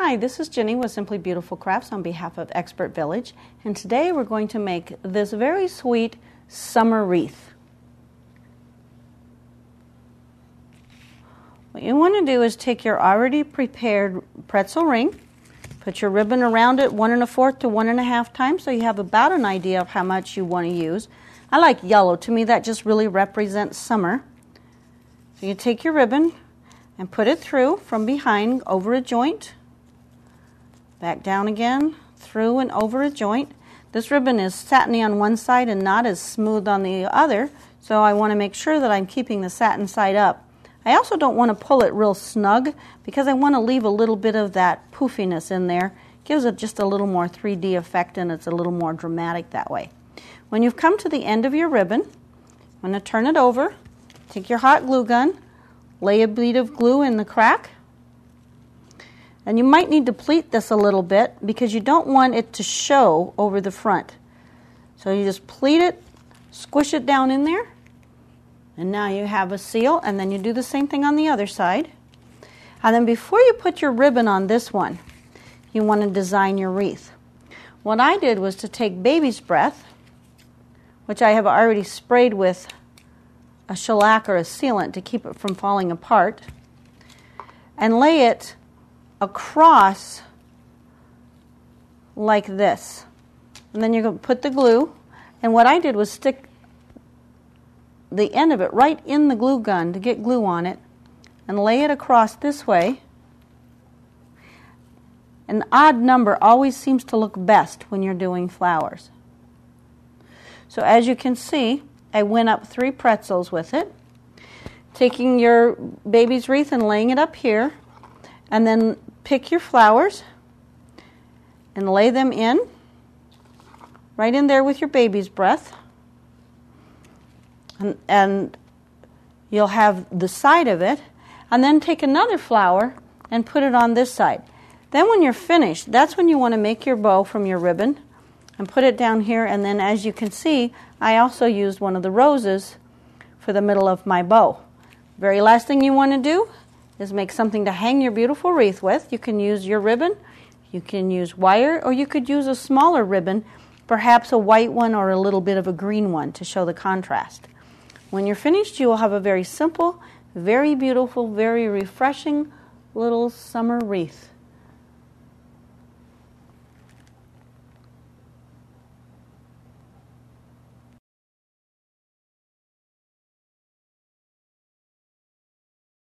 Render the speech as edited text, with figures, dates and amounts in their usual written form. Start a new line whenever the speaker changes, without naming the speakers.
Hi, this is Jenny with Simply Beautiful Crafts on behalf of Expert Village, and today we're going to make this very sweet summer wreath. What you want to do is take your already prepared pretzel ring, put your ribbon around it 1 1/4 to 1 1/2 times so you have about an idea of how much you want to use. I like yellow. To me that just really represents summer. So you take your ribbon and put it through from behind over a joint, back down again, through and over a joint. This ribbon is satiny on one side and not as smooth on the other, so I want to make sure that I'm keeping the satin side up. I also don't want to pull it real snug because I want to leave a little bit of that poofiness in there. Gives it just a little more 3D effect and it's a little more dramatic that way. When you've come to the end of your ribbon, I'm going to turn it over, take your hot glue gun, lay a bead of glue in the crack, and you might need to pleat this a little bit because you don't want it to show over the front. So you just pleat it, squish it down in there, and now you have a seal, and then you do the same thing on the other side. And then before you put your ribbon on this one, you want to design your wreath. What I did was to take baby's breath, which I have already sprayed with a shellac or a sealant to keep it from falling apart, and lay it across like this. And then you're going to put the glue, and what I did was stick the end of it right in the glue gun to get glue on it and lay it across this way. An odd number always seems to look best when you're doing flowers. So as you can see, I went up 3 pretzels with it, taking your baby's wreath and laying it up here, and then pick your flowers and lay them in, right in there with your baby's breath. And you'll have the side of it, and then take another flower and put it on this side. Then when you're finished, that's when you want to make your bow from your ribbon and put it down here, and then as you can see, I also used one of the roses for the middle of my bow. Very last thing you want to do is make something to hang your beautiful wreath with. You can use your ribbon, you can use wire, or you could use a smaller ribbon, perhaps a white one or a little bit of a green one to show the contrast. When you're finished, you will have a very simple, very beautiful, very refreshing little summer wreath.